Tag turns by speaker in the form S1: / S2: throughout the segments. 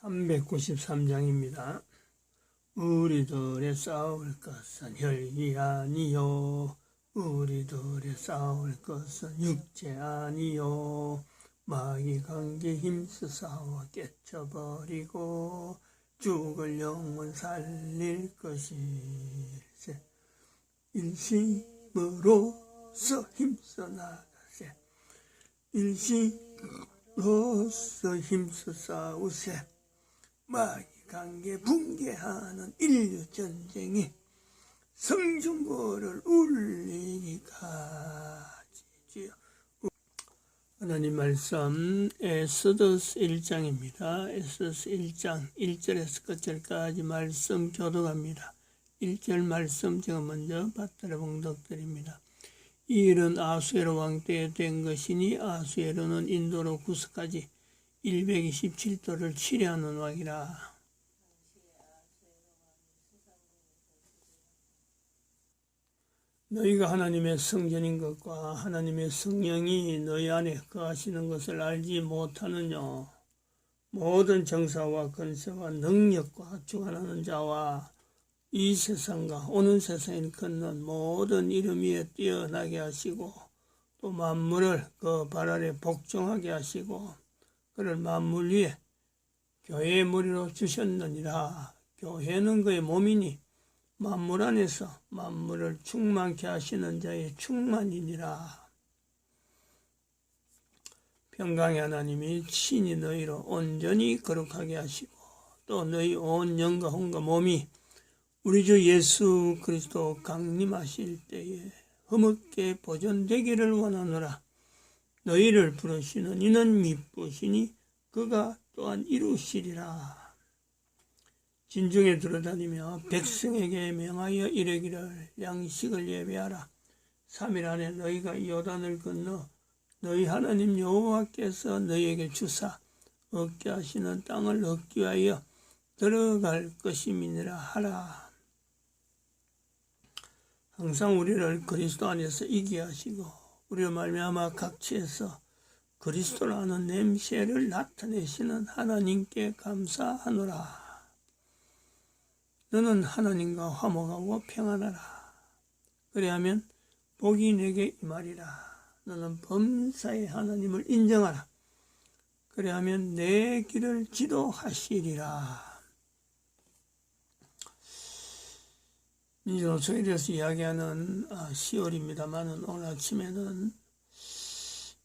S1: 393장입니다. 우리들의 싸울 것은 혈기 아니요 우리들의 싸울 것은 육체 아니요 마귀 관계 힘써 싸워 깨쳐버리고 죽을 영혼 살릴 것일세. 일심으로서 힘써 나가세. 일심으로서 힘써 싸우세. 마귀 관계 붕괴하는 인류 전쟁이 성중고를 울리기까지지요. 하나님 말씀 에스더스 1장입니다. 에스더스 1장 1절에서 끝절까지 말씀 교독합니다. 1절 말씀 제가 먼저 받들어 봉독드립니다. 이 일은 아수에로 왕 때에 된 것이니 아수에로는 인도로 구스까지 127도를 치려하는 왕이라. 너희가 하나님의 성전인 것과 하나님의 성령이 너희 안에 거하시는 것을 알지 못하느냐. 모든 정사와 권세와 능력과 주관하는 자와 이 세상과 오는 세상을 걷는 모든 이름 위에 뛰어나게 하시고 또 만물을 그 발 아래 복종하게 하시고 그를 만물 위에 교회의 머리로 주셨느니라. 교회는 그의 몸이니 만물 안에서 만물을 충만케 하시는 자의 충만이니라. 평강의 하나님이 친히 너희로 온전히 거룩하게 하시고 또 너희 온 영과 혼과 몸이 우리 주 예수 그리스도 강림하실 때에 흠없게 보존되기를 원하노라. 너희를 부르시는 이는 미쁘시니 그가 또한 이루시리라. 진중에 들어다니며 백성에게 명하여 이르기를 양식을 예배하라. 3일 안에 너희가 요단을 건너 너희 하나님 여호와께서 너희에게 주사 얻게 하시는 땅을 얻기 위하여 들어갈 것임이니라 하라. 항상 우리를 그리스도 안에서 이기게 하시고 우리로 말미암아 각지에서 그리스도를 아는 냄새를 나타내시는 하나님께 감사하노라. 너는 하나님과 화목하고 평안하라. 그리하면 복이 내게 임하리라. 너는 범사의 하나님을 인정하라. 그리하면 내 길을 지도하시리라. 민주노총에 대해서 이야기하는 10월입니다만 오늘 아침에는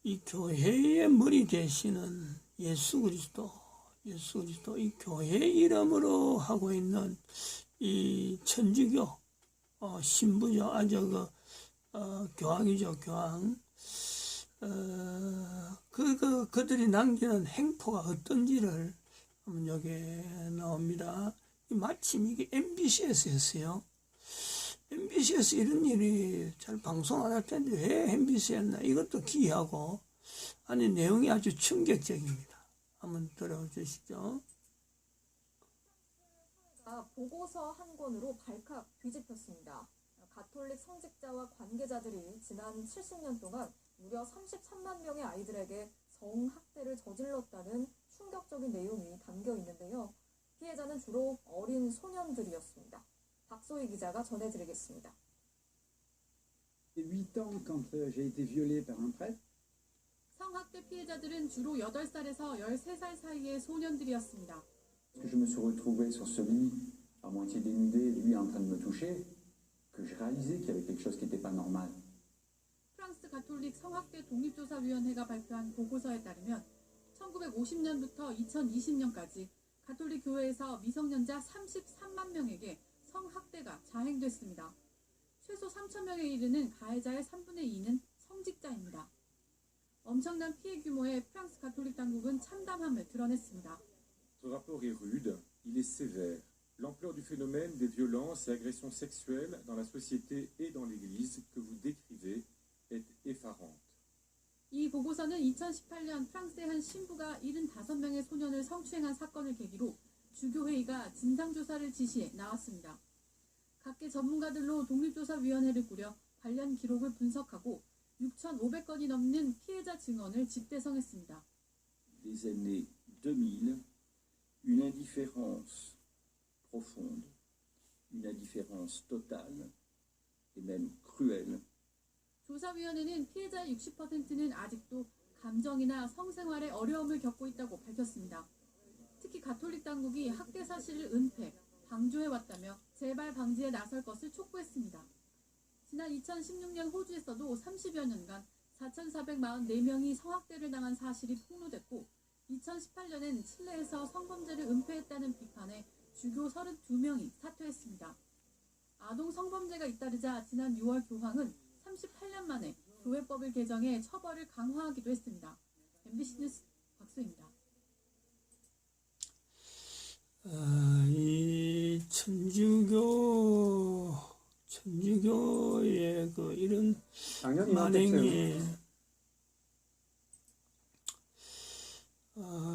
S1: 이 교회의 머리 되시는 예수 그리스도 이 교회 이름으로 하고 있는 이 천주교 신부죠. 아주 교황이죠. 교황. 그들이 남기는 행포가 어떤지를 한번 여기에 나옵니다. 마침 이게 MBC에서 했어요. MBC에서 이런 일이 잘 방송 안 할 텐데 왜 MBC에 했나. 이것도 기이하고 아니 내용이 아주 충격적입니다. 한번 들어주시죠.
S2: 보고서 한 권으로 발칵 뒤집혔습니다. 가톨릭 성직자와 관계자들이 지난 70년 동안 무려 33만 명의 아이들에게 성학대를 저질렀다는 충격적인 내용이 담겨 있는데요. 피해자는 주로 어린 소년들이었습니다. 박소희 기자가 전해드리겠습니다.
S3: 8 ans quand j'ai été violée par un prêtre.
S4: 성학대 피해자들은 주로 8살에서 13살 사이의 소년들이었습니다.
S3: Je me suis retrouvé sur ce lit, à moitié dénudé, lui en train de me toucher, que j'ai réalisé qu'il y avait quelque chose qui n'était pas normal.
S4: 프랑스 가톨릭 성학대 독립조사위원회가 발표한 보고서에 따르면 1950년부터 2020년까지 가톨릭 교회에서 미성년자 33만 명에게 성학대가 자행됐습니다. 최소 3천 명에 이르는 가해자의 3분의 2는 성직자입니다. 엄청난 피해 규모에 프랑스 가톨릭 당국은 참담함을 드러냈습니다.
S5: Ce rapport est rude, il est sévère. L'ampleur du phénomène des violences et agressions sexuelles dans la société et dans l'Église que vous décrivez est effarante.
S4: 이 보고서는 2018년 프랑스의 한 신부가 75명의 소년을 성추행한 사건을 계기로 주교회의가 진상조사를 지시해 나왔습니다. 각계 전문가들로 독립조사위원회를 꾸려 관련 기록을 분석하고 6,500건이 넘는 피해자 증언을 집대성했습니다.
S3: Les années 2000, une
S6: indifférence profonde, une indifférence totale et même cruelle.
S4: 조사위원회는 피해자의 60%는 아직도 감정이나 성생활에 어려움을 겪고 있다고 밝혔습니다. 특히 가톨릭 당국이 학대 사실을 은폐, 방조해왔다며 재발 방지에 나설 것을 촉구했습니다. 지난 2016년 호주에서도 30여 년간 4,444명이 성학대를 당한 사실이 폭로됐고 2018년엔 칠레에서 성범죄를 은폐했다는 비판에 주교 32명이 사퇴했습니다. 아동 성범죄가 잇따르자 지난 6월 교황은 38년 만에 교회법을 개정해 처벌을 강화하기도 했습니다. MBC 뉴스 박수입니다.
S1: 이 천주교의 그 이런
S7: 당연히
S1: 만행이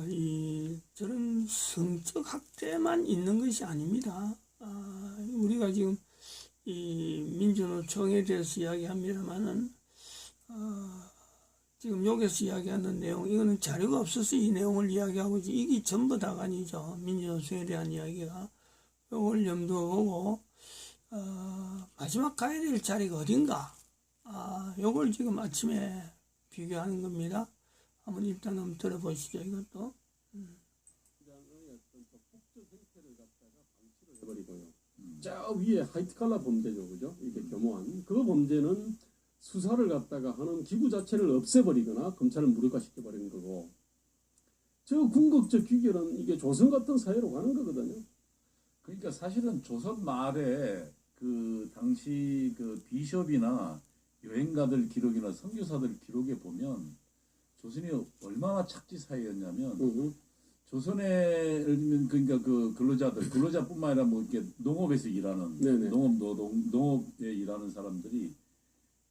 S1: 이 저런 성적 학대만 있는 것이 아닙니다. 우리가 지금 이 민주노총에 대해서 이야기합니다만은 지금 여기서 이야기하는 내용 이거는 자료가 없어서 이 내용을 이야기하고 있지 이게 전부 다가 아니죠. 민주노총에 대한 이야기가 이걸 염두에 보고 마지막 가야 될 자리가 어딘가 이걸 지금 아침에 비교하는 겁니다. 한번 일단 한번 들어보시죠. 이것도
S7: 해버리고요. 저 위에 화이트 칼라 범죄죠, 그죠? 이게 교모한 그 범죄는 수사를 갖다가 하는 기구 자체를 없애버리거나 검찰을 무력화시켜버리는 거고, 저 궁극적 귀결은 이게 조선 같은 사회로 가는 거거든요.
S6: 그러니까 사실은 조선 말에 그 당시 그 비숍이나 여행가들 기록이나 선교사들 기록에 보면 조선이 얼마나 착지 사회였냐면 조선에 예를 들면 그러니까 그 근로자뿐만 아니라 뭐 이렇게 농업에서 일하는
S7: 네네.
S6: 농업에 일하는 사람들이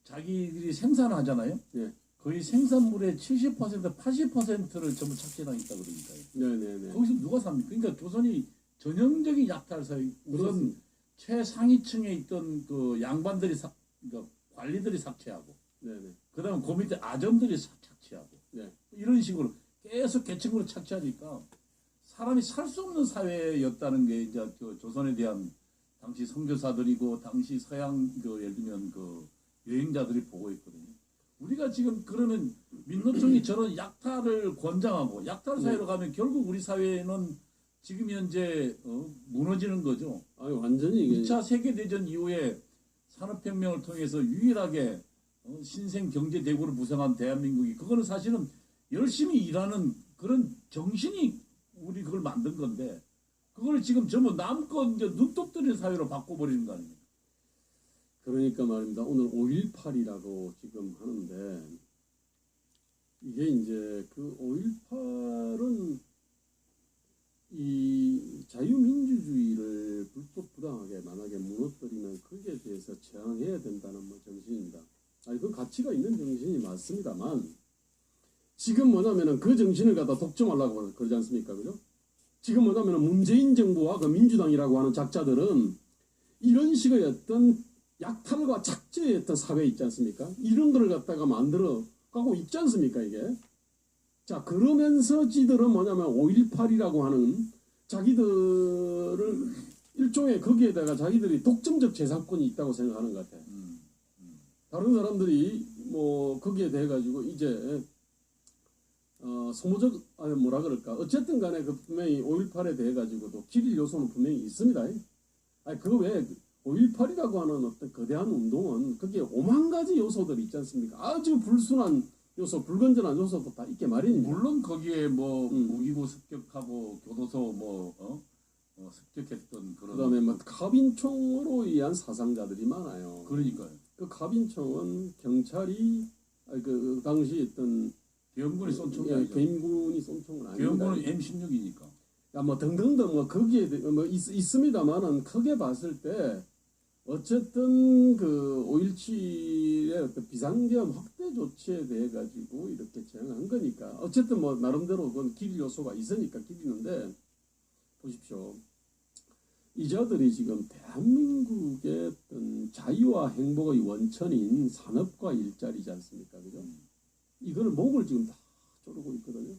S6: 자기들이 생산하잖아요.
S7: 네.
S6: 거의 생산물의 70% 80%를 전부 착취당했다 그러니까요.
S7: 네네네.
S6: 거기서 누가 삽니까? 그러니까 조선이 전형적인 약탈 사회. 우선
S7: 그렇습니다.
S6: 최상위층에 있던 그 양반들이 그러니까 관리들이 삭취하고,
S7: 네네.
S6: 그다음 그 밑에 아점들이 착취하고,
S7: 네.
S6: 이런 식으로 계속 계층으로 착취하니까 사람이 살 수 없는 사회였다는 게 이제 그 조선에 대한 당시 선교사들이고 당시 서양 그 예를 들면 그 여행자들이 보고 있거든요. 우리가 지금 그러면 민노총이 저런 약탈을 권장하고 약탈 사회로 가면 결국 우리 사회는 지금 현재 무너지는 거죠.
S7: 아유, 완전히 이게
S6: 2차 세계대전 이후에 산업혁명을 통해서 유일하게 신생 경제 대국을 구성한 대한민국이 그거는 사실은 열심히 일하는 그런 정신이 우리 그걸 만든 건데 그걸 지금 전부 남껏 이제 눈독 들인 사회로 바꿔버리는 거 아닙니까?
S7: 그러니까 말입니다. 오늘 5.18이라고 지금 하는데 이게 이제 그 5.18은 이 자유민주주의를 불법부당하게 만약에 무너뜨리면 거기에 대해서 저항해야 된다는 뭐 정신입니다. 그 가치가 있는 정신이 맞습니다만 지금 뭐냐면은 그 정신을 갖다 독점하려고 그러지 않습니까? 그죠? 지금 뭐냐면은 문재인 정부와 그 민주당이라고 하는 작자들은 이런 식의 어떤 약탈과 착취의 어떤 사회 있지 않습니까? 이런 거를 갖다가 만들어 가고 있지 않습니까, 이게? 자, 그러면서 지들은 뭐냐면 5.18이라고 하는 자기들을 일종의 거기에다가 자기들이 독점적 재산권이 있다고 생각하는 것 같아요. 다른 사람들이 뭐 거기에 대해 가지고 이제 소모적 아니 뭐라 그럴까 어쨌든 간에 그 분명히 5.18에 대해 가지고도 기릴 요소는 분명히 있습니다. 아니 그거 왜 5.18이라고 하는 어떤 거대한 운동은 거기에 5만 가지 요소들이 있지 않습니까? 아주 불순한 요소, 불건전한 요소도 다 있게 마련입니다.
S6: 물론 거기에 뭐 무기고 습격하고 교도소 습격했던 그런
S7: 그다음에 뭐 갑인총으로 의한 사상자들이 많아요.
S6: 그러니까요.
S7: 그 갑인총은 경찰이 그 당시 있던
S6: 계엄군이 쏜 총이 아니죠.
S7: 계엄군이 쏜 총은 아닙니다.
S6: 계엄군은 M16이니까.
S7: 뭐 등등등 뭐 거기에 뭐 있습니다만은 크게 봤을 때 어쨌든 그 5.17의 어떤 비상계엄 확대 조치에 대해 가지고 이렇게 제안한 거니까 어쨌든 뭐 나름대로 그건 기릴 요소가 있으니까 기리는데 보십시오. 이 자들이 지금 대한민국의 어떤 자유와 행복의 원천인 산업과 일자리지 않습니까? 그죠? 이거를 목을 지금 다 조르고 있거든요.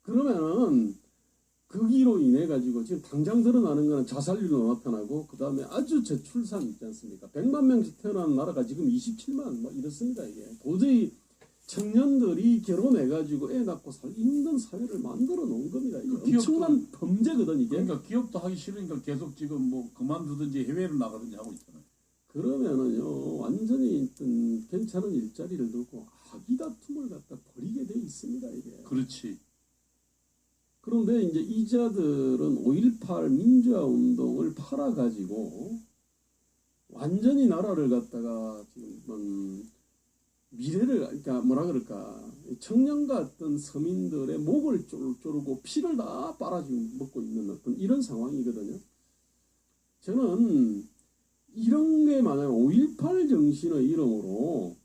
S7: 그러면은 거기로 인해 가지고 지금 당장 드러나는 거는 자살률로 나타나고 그 다음에 아주 저출산 있지 않습니까? 100만 명씩 태어나는 나라가 지금 27만 뭐 이렇습니다. 이게 도저히 청년들이 결혼해가지고 애 낳고 살기 힘든 사회를 만들어 놓은 겁니다. 이게 엄청난 범죄거든 이게.
S6: 그러니까 기업도 하기 싫으니까 계속 지금 뭐 그만두든지 해외로 나가든지 하고 있잖아요.
S7: 그러면은요 완전히 어떤 괜찮은 일자리를 두고 아기 다툼을 갖다 벌이게 돼 있습니다 이게.
S6: 그렇지.
S7: 그런데 이제 이자들은 5.18 민주화 운동을 팔아가지고 완전히 나라를 갖다가 지금 미래를 그러니까 뭐라 그럴까 청년 같은 서민들의 목을 조르고 피를 다 빨아 지금 먹고 있는 어떤 이런 상황이거든요. 저는 이런 게 만약 5.18 정신의 이름으로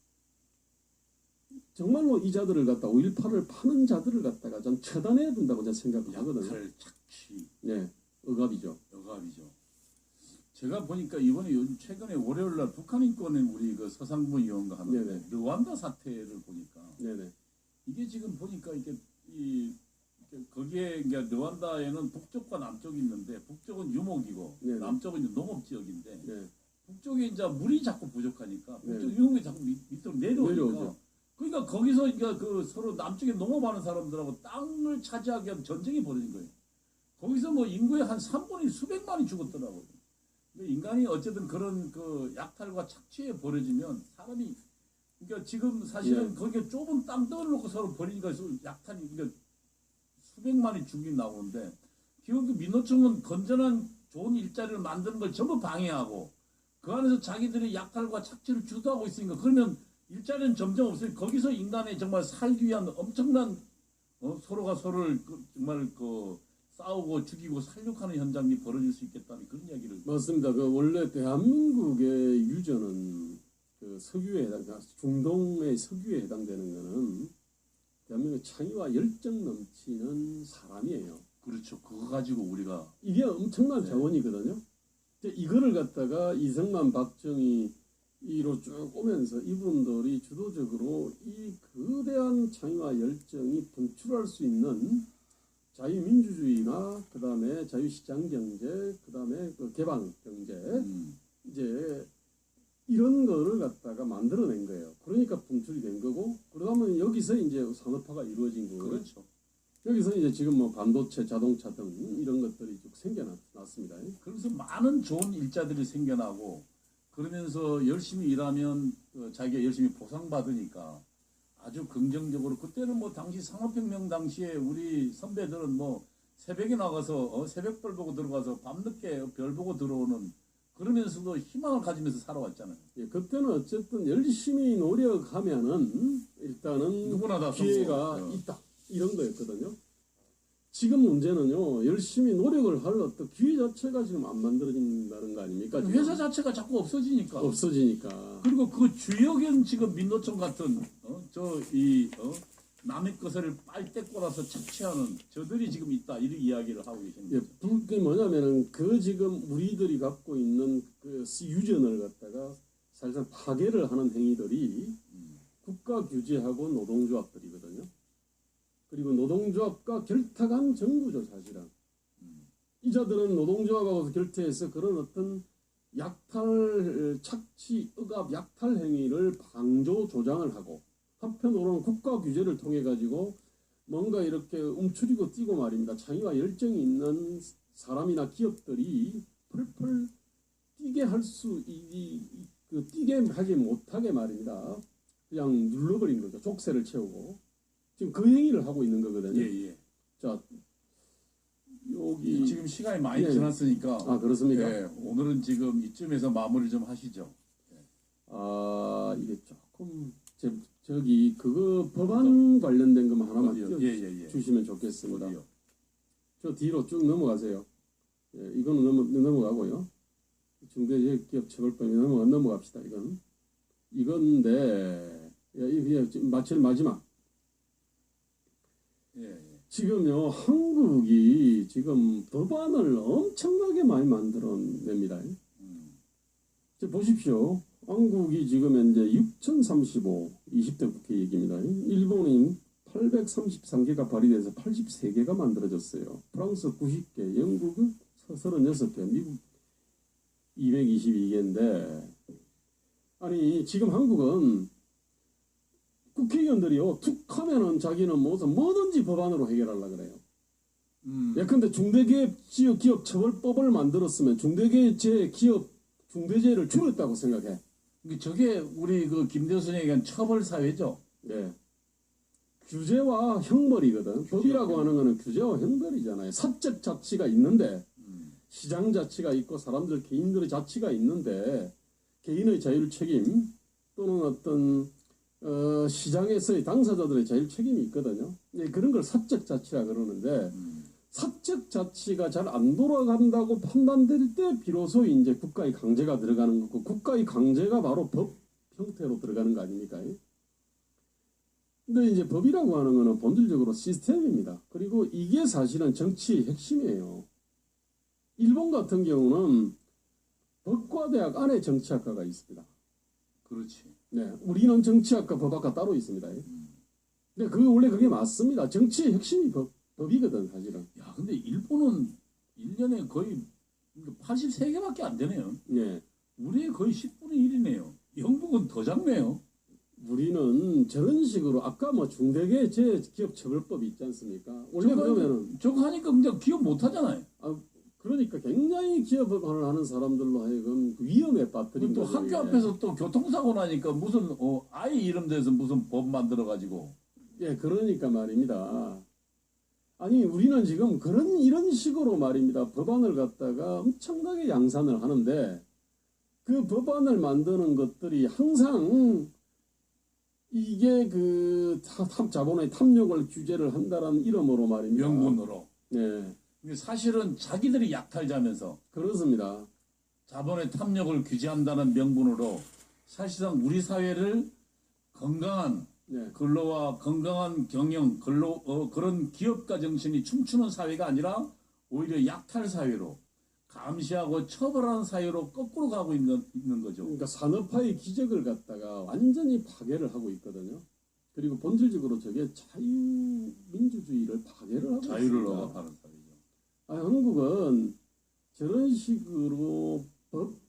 S7: 정말로 이자들을 갖다 5.18을 파는 자들을 갖다가 전 처단해야 된다고 저는 생각을 하거든요.
S6: 약탈, 착취,
S7: 네, 억압이죠.
S6: 억압이죠. 제가 보니까 이번에 요즘 최근에 월요일날 북한 인권의 우리 그 서상부 의원과 하는데
S7: 네네.
S6: 르완다 사태를 보니까
S7: 네네.
S6: 이게 지금 보니까 거기에 그러니까 르완다에는 북쪽과 남쪽이 있는데 북쪽은 유목이고
S7: 네네.
S6: 남쪽은 이제 농업 지역인데
S7: 네.
S6: 북쪽에 이제 물이 자꾸 부족하니까
S7: 네.
S6: 북쪽 유목이 자꾸 밑으로 내려오니까
S7: 내려오죠.
S6: 그러니까 거기서 그러니까 그 서로 남쪽에 농업하는 사람들하고 땅을 차지하기 위한 전쟁이 벌어진 거예요. 거기서 뭐 인구의 한 3분의 수백만이 죽었더라고요. 인간이 어쨌든 그런 그 약탈과 착취에 벌어지면 사람이 그러니까 지금 사실은
S7: 네.
S6: 거기에 좁은 땅덩어리를 놓고 서로 버리니까 약탈이 그러니까 수백만이 죽이 나오는데 기업 민노총은 건전한 좋은 일자리를 만드는 걸 전부 방해하고 그 안에서 자기들이 약탈과 착취를 주도하고 있으니까 그러면 일자리는 점점 없어요. 거기서 인간의 정말 살기 위한 엄청난 서로가 서로를 정말 싸우고 죽이고 살육하는 현장이 벌어질 수 있겠다는 그런 이야기를.
S7: 맞습니다. 원래 대한민국의 유전은 그 석유에 중동의 석유에 해당되는 거는 대한민국 창의와 열정 넘치는 사람이에요.
S6: 그렇죠. 그거 가지고 우리가
S7: 이게 엄청난
S6: 네.
S7: 자원이거든요. 이거를 갖다가 이승만, 박정희 이로 쭉 오면서 이분들이 주도적으로 이 거대한 창의와 열정이 분출할 수 있는 자유민주주의나 그 다음에 자유시장경제, 그 다음에 개방경제 이제 이런 거를 갖다가 만들어낸 거예요. 그러니까 분출이 된 거고 그러면 여기서 이제 산업화가 이루어진 거고요.
S6: 그렇죠.
S7: 여기서 이제 지금 뭐 반도체, 자동차 등 이런 것들이 쭉 생겨났습니다.
S6: 그래서 많은 좋은 일자들이 생겨나고 그러면서 열심히 일하면 자기가 열심히 보상받으니까 아주 긍정적으로 그때는 뭐 당시 산업혁명 당시에 우리 선배들은 뭐 새벽에 나가서 새벽별 보고 들어가서 밤늦게 별 보고 들어오는 그러면서도 희망을 가지면서 살아왔잖아요.
S7: 예, 그때는 어쨌든 열심히 노력하면은 일단은
S6: 누구나 다
S7: 기회가
S6: 성공.
S7: 있다 이런 거였거든요. 지금 문제는요 열심히 노력을 할 어떤 기회 자체가 지금 안 만들어진다는 거 아닙니까? 지금?
S6: 회사 자체가 자꾸 없어지니까.
S7: 없어지니까.
S6: 그리고 그 주역은 지금 민노총 같은 남의 것을 빨대 꼬라서 착취하는 저들이 지금 있다 이런 이야기를 하고 계십니다.
S7: 예, 그게 뭐냐면은 그 지금 우리들이 갖고 있는 그 유전을 갖다가 사실상 파괴를 하는 행위들이 국가 규제하고 노동조합들이거든요. 그리고 노동조합과 결탁한 정부죠 사실은. 이자들은 노동조합하고 결태해서 그런 어떤 약탈, 착취, 억압, 약탈 행위를 방조, 조장을 하고 한편으로는 국가 규제를 통해 가지고 뭔가 이렇게 움츠리고 뛰고 말입니다. 창의와 열정이 있는 사람이나 기업들이 펄펄 뛰게 할 수, 뛰게 하지 못하게 말입니다. 그냥 눌러버린 거죠. 족쇄를 채우고. 지금 그 행위를 하고 있는 거거든요.
S6: 예.
S7: 자, 여기.
S6: 지금 시간이 많이
S7: 예.
S6: 지났으니까.
S7: 아, 그렇습니까?
S6: 예, 오늘은 지금 이쯤에서 마무리 좀 하시죠.
S7: 아, 이게 조금, 저기, 그거 법안 관련된 것만 하나만
S6: 어디요? 예.
S7: 주시면 좋겠습니다.
S6: 어디요?
S7: 저 뒤로 쭉 넘어가세요. 예, 이거는 넘어가고요. 중대기업 처벌법에 넘어갑시다. 이건데, 이게 제일 마지막.
S6: 예.
S7: 지금요, 한국이 지금 법안을 엄청나게 많이 만들어냅니다. 보십시오. 한국이 지금 현재 6035, 20대 국회 얘기입니다. 일본이 833개가 발의돼서 83개가 만들어졌어요. 프랑스 90개, 영국은 36개, 미국 222개인데 아니 지금 한국은 국회의원들이요 툭하면은 자기는 뭐든지 법안으로 해결하려고 그래요. 예컨대 중대기업 처벌법을 만들었으면 중대기업 중대재해를 줄였다고 생각해.
S6: 저게 우리 그 김대순이 얘기한 처벌 사회죠.
S7: 예. 규제와 형벌이거든. 법이라고 하는 거는 규제와 형벌이잖아요. 사적 자치가 있는데 시장 자치가 있고 사람들 개인들의 자치가 있는데 개인의 자율 책임 또는 어떤 시장에서의 당사자들의 자율 책임이 있거든요. 예, 그런 걸 사적 자치라 그러는데 사적 자치가 잘 안 돌아간다고 판단될 때 비로소 이제 국가의 강제가 들어가는 거고 국가의 강제가 바로 법 형태로 들어가는 거 아닙니까? 근데 이제 법이라고 하는 거는 본질적으로 시스템입니다. 그리고 이게 사실은 정치의 핵심이에요. 일본 같은 경우는 법과대학 안에 정치학과가 있습니다.
S6: 그렇지.
S7: 네, 우리는 정치학과 법학과 따로 있습니다. 근데 원래 그게 맞습니다. 정치의 핵심이 법이거든 사실은.
S6: 야, 근데 일본은 1년에 거의 83개밖에 안 되네요.
S7: 네.
S6: 우리의 거의 10분의 1이네요. 영국은 더 작네요.
S7: 우리는 저런 식으로 아까 중대기업처벌법이 있지 않습니까? 원래 그러면은
S6: 저거 하니까 그냥 기업 못 하잖아요.
S7: 그러니까 굉장히 기업을 하는 사람들로 하여금 위험에 빠뜨린
S6: 또
S7: 거죠.
S6: 학교
S7: 이게.
S6: 앞에서 또 교통사고 나니까 무슨 아이 이름 대서 무슨 법 만들어 가지고.
S7: 예, 그러니까 말입니다. 아니 우리는 지금 이런 식으로 말입니다. 법안을 갖다가 엄청나게 양산을 하는데 그 법안을 만드는 것들이 항상 이게 자본의 탐욕을 규제를 한다는 이름으로 말입니다.
S6: 명분으로.
S7: 네,
S6: 근데 사실은 자기들이 약탈자면서
S7: 그렇습니다.
S6: 자본의 탐욕을 규제한다는 명분으로 사실상 우리 사회를 건강한
S7: 네,
S6: 근로와 건강한 경영, 그런 기업가 정신이 춤추는 사회가 아니라 오히려 약탈 사회로 감시하고 처벌하는 사회로 거꾸로 가고 있는 거죠.
S7: 그러니까 산업화의 기적을 갖다가 완전히 파괴를 하고 있거든요. 그리고 본질적으로 저게 자유민주주의를 파괴를 하고
S6: 자유를
S7: 있습니다.
S6: 억압하는 사회죠.
S7: 한국은 저런 식으로 법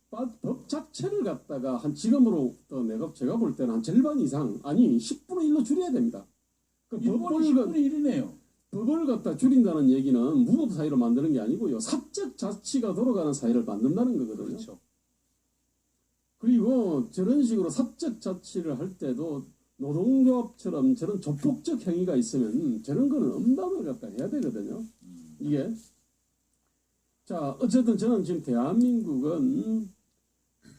S7: 자체를 갖다가 지금으로부터 제가 볼 때는 한 절반 이상, 아니 10분의 1로 줄여야 됩니다.
S6: 일본이 10분의 1이네요.
S7: 법을 갖다 줄인다는 얘기는 무법 사회를 만드는 게 아니고요. 사적 자치가 돌아가는 사회를 만든다는 거거든요.
S6: 그렇죠.
S7: 그리고 저런 식으로 사적 자치를 할 때도 노동조합처럼 저런 조폭적 행위가 있으면 저런 거는 엄단을 갖다 해야 되거든요. 이게. 자, 어쨌든 저는 지금 대한민국은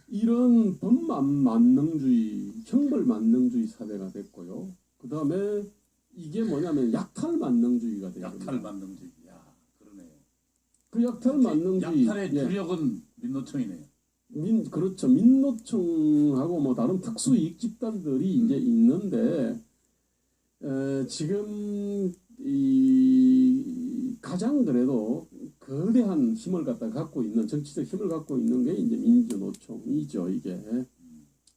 S7: 이런 법만능주의, 형벌만능주의 사회가 됐고요. 그 다음에 이게 뭐냐면 약탈만능주의가 되거든요.
S6: 약탈만능주의. 야, 그러네요.
S7: 그 약탈만능주의.
S6: 약탈의 주력은 민노총이네요.
S7: 그렇죠. 민노총하고 뭐 다른 특수이익 집단들이 이제 있는데, 지금 가장 그래도 거대한 힘을 갖고 있는, 정치적 힘을 갖고 있는 게 이제 민주노총이죠, 이게.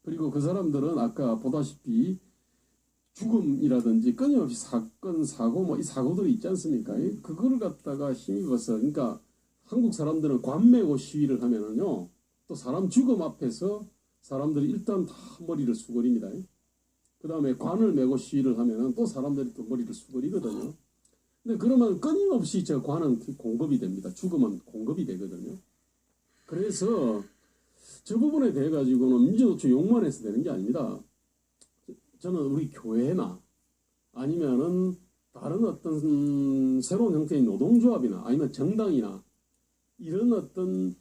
S7: 그리고 그 사람들은 아까 보다시피 죽음이라든지 끊임없이 사건, 사고, 뭐 이 사고들이 있지 않습니까? 그거를 갖다가 힘입어서, 그러니까 한국 사람들은 관 메고 시위를 하면은요, 또 사람 죽음 앞에서 사람들이 일단 다 머리를 수그립니다. 그 다음에 관을 메고 시위를 하면은 또 사람들이 또 머리를 수그리거든요. 근데 그러면 끊임없이 저 관은 공급이 됩니다. 죽음은 공급이 되거든요. 그래서 저 부분에 대해 가지고는 민주노총 욕만 해서 되는 게 아닙니다. 저는 우리 교회나 아니면은 다른 어떤 새로운 형태의 노동조합이나 아니면 정당이나 이런 어떤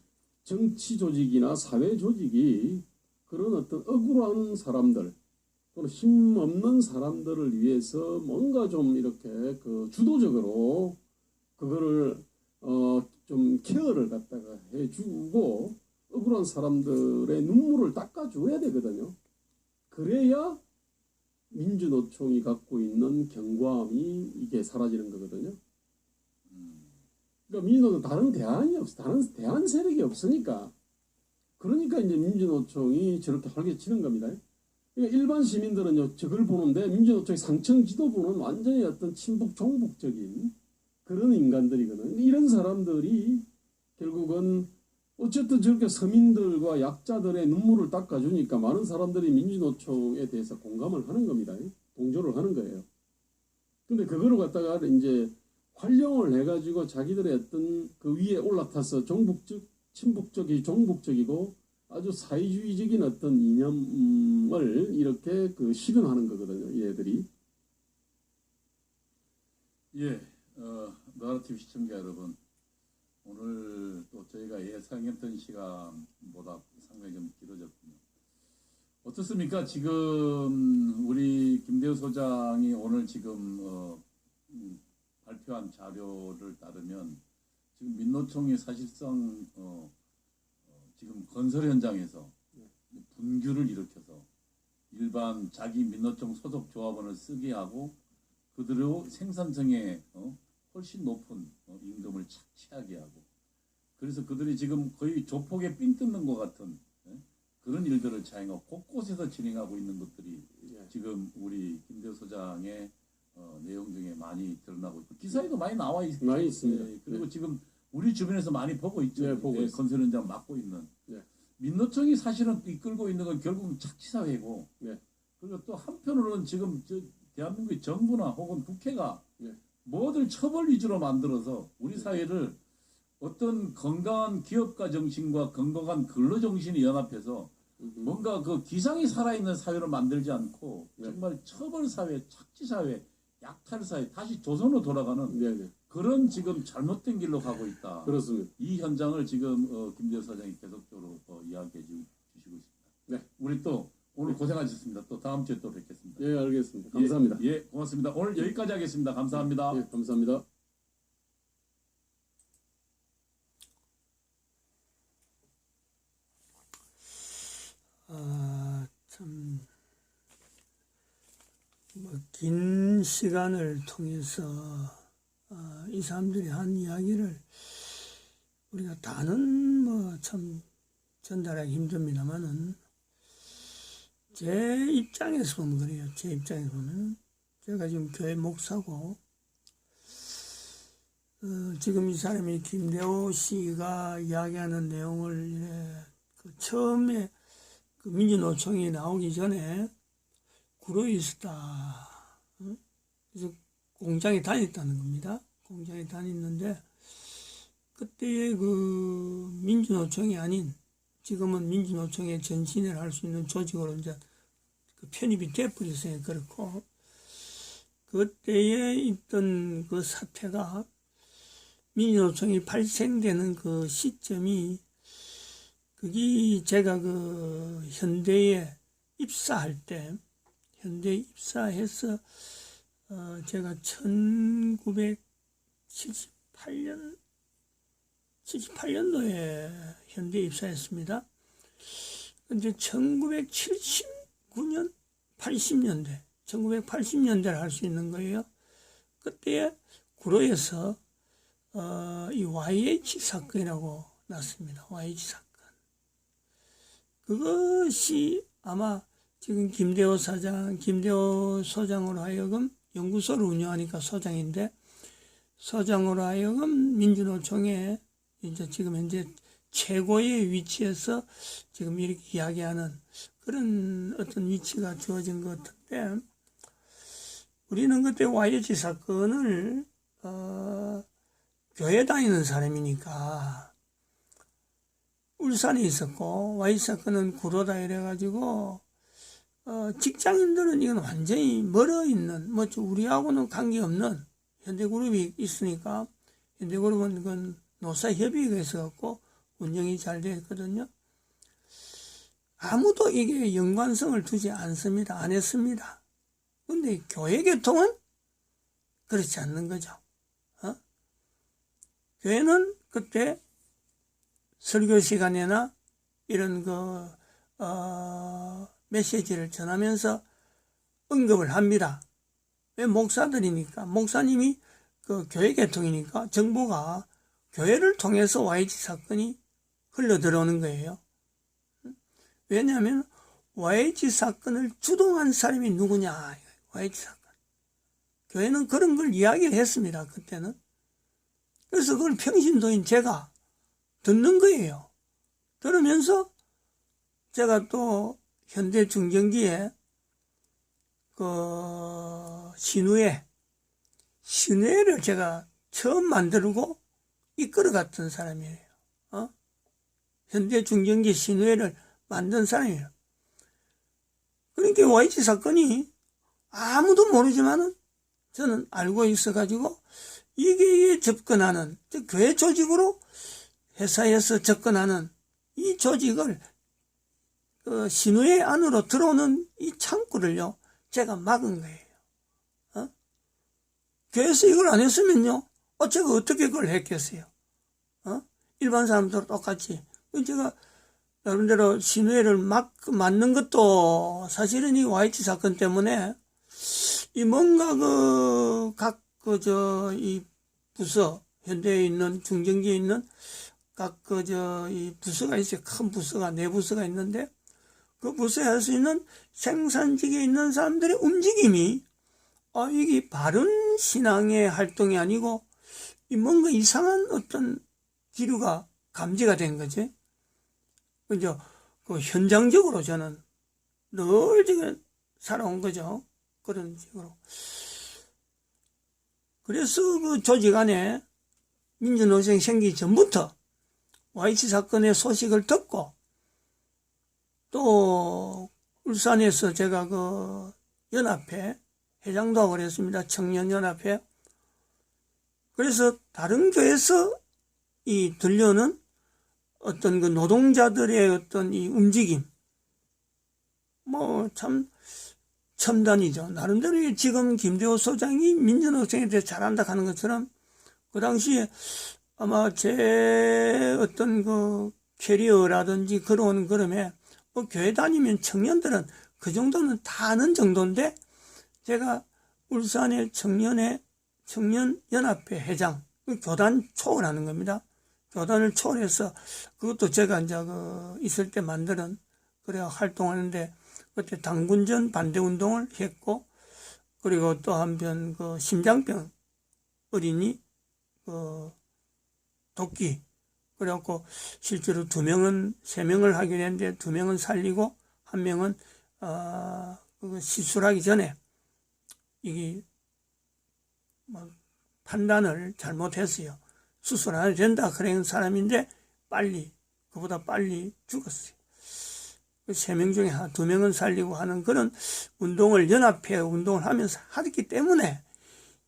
S7: 정치 조직이나 사회 조직이 그런 어떤 억울한 사람들 또는 힘없는 사람들을 위해서 뭔가 좀 이렇게 주도적으로 그거를 좀 케어를 갖다가 해주고 억울한 사람들의 눈물을 닦아줘야 되거든요. 그래야 민주노총이 갖고 있는 경과함이 이게 사라지는 거거든요. 그러니까 민주노총 다른 대안이 없어, 다른 대안 세력이 없으니까. 그러니까 이제 민주노총이 저렇게 활개치는 겁니다. 그러니까 일반 시민들은요, 저걸 보는데 민주노총의 상층 지도부는 완전히 어떤 친북 종북적인 그런 인간들이거든. 이런 사람들이 결국은 어쨌든 저렇게 서민들과 약자들의 눈물을 닦아주니까 많은 사람들이 민주노총에 대해서 공감을 하는 겁니다. 동조를 하는 거예요. 근데 그거를 갖다가 이제 활용을 해가지고 자기들의 어떤 그 위에 올라타서 종북적, 친북적이 종북적이고 아주 사회주의적인 어떤 이념을 이렇게 그 실현하는 거거든요. 얘들이.
S6: 예, 나라TV 시청자 여러분, 오늘 또 저희가 예상했던 시간보다 상당히 좀 길어졌군요. 어떻습니까? 지금 우리 김대우 소장이 오늘 지금 발표한 자료를 따르면 지금 민노총이 사실상 지금 건설 현장에서 분규를 일으켜서 일반 자기 민노총 소속 조합원을 쓰게 하고 그대로 생산성에 훨씬 높은 임금을 착취하게 하고, 그래서 그들이 지금 거의 조폭에 삥 뜯는 것 같은 그런 일들을 자행하고 곳곳에서 진행하고 있는 것들이 지금 우리 김대우 소장의 내용 중에 많이 드러나고 있고 기사에도 많이 나와 있습니다.
S7: 많이 있습니다.
S6: 그리고
S7: 네.
S6: 지금 우리 주변에서 많이 보고 있죠.
S7: 네, 보고 있습니다.
S6: 건설 현장 맡고 있는.
S7: 네.
S6: 민노총이 사실은 이끌고 있는 건 결국은 착취사회고,
S7: 네.
S6: 그리고 또 한편으로는 지금 대한민국의 정부나 혹은 국회가
S7: 네.
S6: 뭐들 처벌 위주로 만들어서 우리 사회를 어떤 건강한 기업가 정신과 건강한 근로 정신이 연합해서 뭔가 그 기상이 살아있는 사회로 만들지 않고
S7: 네.
S6: 정말 처벌 사회, 착취 사회, 약탈 사회, 다시 조선으로 돌아가는
S7: 네네.
S6: 그런 지금 잘못된 길로 가고 있다.
S7: 그렇습니다.
S6: 이 현장을 지금 김대우 사장이 계속적으로 이야기해 주시고 있습니다.
S7: 네.
S6: 우리 또 오늘 고생하셨습니다. 또 다음 주에 또 뵙겠습니다.
S7: 예, 알겠습니다. 감사합니다.
S6: 예, 고맙습니다. 오늘 여기까지 하겠습니다. 감사합니다.
S7: 예, 감사합니다.
S1: 참, 긴 시간을 통해서 이 사람들이 한 이야기를 우리가 다는 참 전달하기 힘듭니다만은 제 입장에서 보면 그래요. 제 입장에서 보면 제가 지금 교회 목사고 지금 이 사람이 김대호 씨가 이야기하는 내용을 처음에 그 민주노총이 나오기 전에 구로에 있었다. 그래서 공장에 다녔다는 겁니다. 공장에 다녔는데 그때의 그 민주노총이 아닌 지금은 민주노총의 전신을 할 수 있는 조직으로 이제 그 편입이 돼버렸어요. 그렇고 그때에 있던 그 사태가 민주노총이 발생되는 그 시점이 그게 제가 그 현대에 입사할 때 현대에 입사해서 제가 1978년도에 현대에 입사했습니다. 근데 1979년 80년대 1980년대를 할 수 있는 거예요. 그때 구로에서 이 YH 사건이라고 났습니다. YH 사건. 그것이 아마 지금 김대호 소장으로 하여금 연구소를 운영하니까 소장인데 소장으로 하여금 민주노총에 이제 지금 현재 최고의 위치에서 지금 이렇게 이야기하는 그런 어떤 위치가 주어진 것 같은데 우리는 그때 YH 사건을 교회 다니는 사람이니까 울산에 있었고 YH 사건은 구로다 이래가지고 직장인들은 이건 완전히 멀어 있는 우리하고는 관계없는 현대그룹이 있으니까 현대그룹은 그건 노사협의회가 있어갖고 운영이 잘 되어 있거든요. 아무도 이게 연관성을 두지 않습니다. 안 했습니다. 근데 교회 교통은 그렇지 않는 거죠. 교회는 그때 설교 시간에나 이런 메시지를 전하면서 언급을 합니다. 왜 목사들이니까 목사님이 그 교회 계통이니까 정부가 교회를 통해서 YH 사건이 흘러 들어오는 거예요. 왜냐하면 YH 사건을 주동한 사람이 누구냐. YH 사건. 교회는 그런 걸 이야기를 했습니다. 그때는. 그래서 그걸 평신도인 제가 듣는 거예요. 들으면서 제가 또 현대 중정기에 그 신우회를 제가 처음 만들고 이끌어갔던 사람이에요. 현대 중정기 신우회를 만든 사람이에요. 그러니까 YH 사건이 아무도 모르지만은 저는 알고 있어가지고 이게 접근하는, 즉 교회 조직으로 회사에서 접근하는 이 조직을 그 신우회 안으로 들어오는 이 창구를요 제가 막은 거예요. 교회에서 이걸 안 했으면요 제가 어떻게 그걸 했겠어요? 일반 사람들 똑같이. 제가 나름대로 신우회를 막는 것도 사실은 이 YH 사건 때문에 이 뭔가 이 부서, 현대에 있는, 중정기에 있는 각 이 부서가 있어요. 큰 부서가, 네 부서가 있는데 그 부서에 할 수 있는 생산직에 있는 사람들의 움직임이 이게 바른 신앙의 활동이 아니고 이 뭔가 이상한 어떤 기류가 감지가 된 거지. 그죠? 그 현장적으로 저는 늘 지금 살아온 거죠. 그런 식으로. 그래서 그 조직 안에 민주노총 생기기 전부터 YH 사건의 소식을 듣고 또 울산에서 제가 그 연합회 회장도 하고 그랬습니다. 청년연합회. 그래서 다른 교회에서 이 들려오는 어떤 그 노동자들의 어떤 이 움직임, 참 첨단이죠. 나름대로 지금 김대호 소장이 민주노총에 대해 잘한다 하는 것처럼 그 당시에 아마 제 어떤 그 캐리어라든지 그런 그름에 교회 다니면 청년들은 그 정도는 다 아는 정도인데 제가 울산의 청년연합회 회장, 교단 초월하는 겁니다. 교단을 초월해서 그것도 제가 이제 있을 때 만드는 그래 활동하는데 그때 당군전 반대 운동을 했고 그리고 또 한편 그 심장병 어린이 돕기 그래갖고 실제로 3명을 하기로 했는데 2명은 살리고 1명은 시술하기 전에 이게 판단을 잘못했어요. 수술 안 해도 된다 그런 사람인데 그보다 빨리 죽었어요. 3명 중에 2명은 살리고 하는 그런 운동을 연합회 운동을 하면서 하기 때문에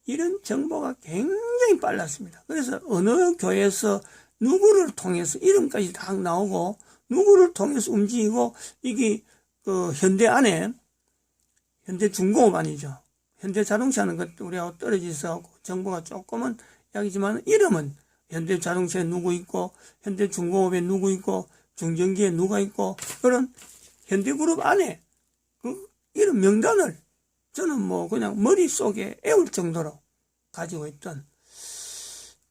S1: 이런 정보가 굉장히 빨랐습니다. 그래서 어느 교회에서 누구를 통해서 이름까지 다 나오고 누구를 통해서 움직이고 이게 그 현대 안에 현대중공업 아니죠. 현대자동차는 것도 우리하고 떨어져 있어갖고 정보가 조금은 약이지만 이름은 현대자동차에 누구 있고 현대중공업에 누구 있고 중전기에 누가 있고 그런 현대그룹 안에 그 이런 명단을 저는 그냥 머릿속에 애울 정도로 가지고 있던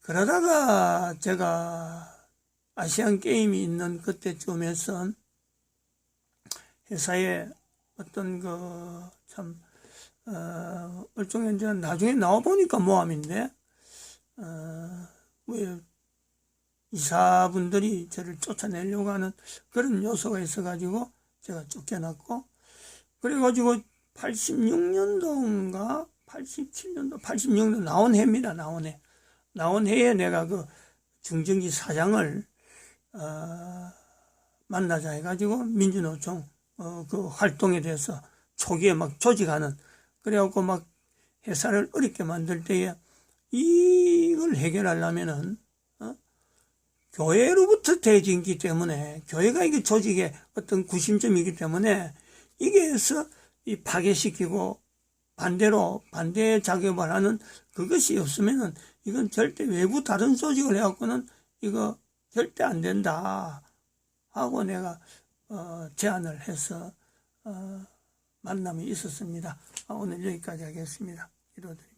S1: 그러다가 제가 아시안 게임이 있는 그때쯤에서 회사에 어떤 일종의 이제 나중에 나와보니까 모함인데 왜 이사분들이 저를 쫓아내려고 하는 그런 요소가 있어가지고 제가 쫓겨났고 그래가지고 86년도인가 86년도 나온 해입니다. 나온 해에 내가 그 중정기 사장을 만나자 해가지고 민주노총 그 활동에 대해서 초기에 막 조직하는 그래갖고 막 회사를 어렵게 만들 때에 이걸 해결하려면은 교회로부터 대진기 때문에 교회가 이게 조직의 어떤 구심점이기 때문에 이게서 이 파괴시키고 반대로 반대 작업을 하는 그것이 없으면은 이건 절대 외부 다른 조직을 해갖고는 이거 절대 안 된다 하고 내가 제안을 해서 만남이 있었습니다. 오늘 여기까지 하겠습니다. 기도드립니다.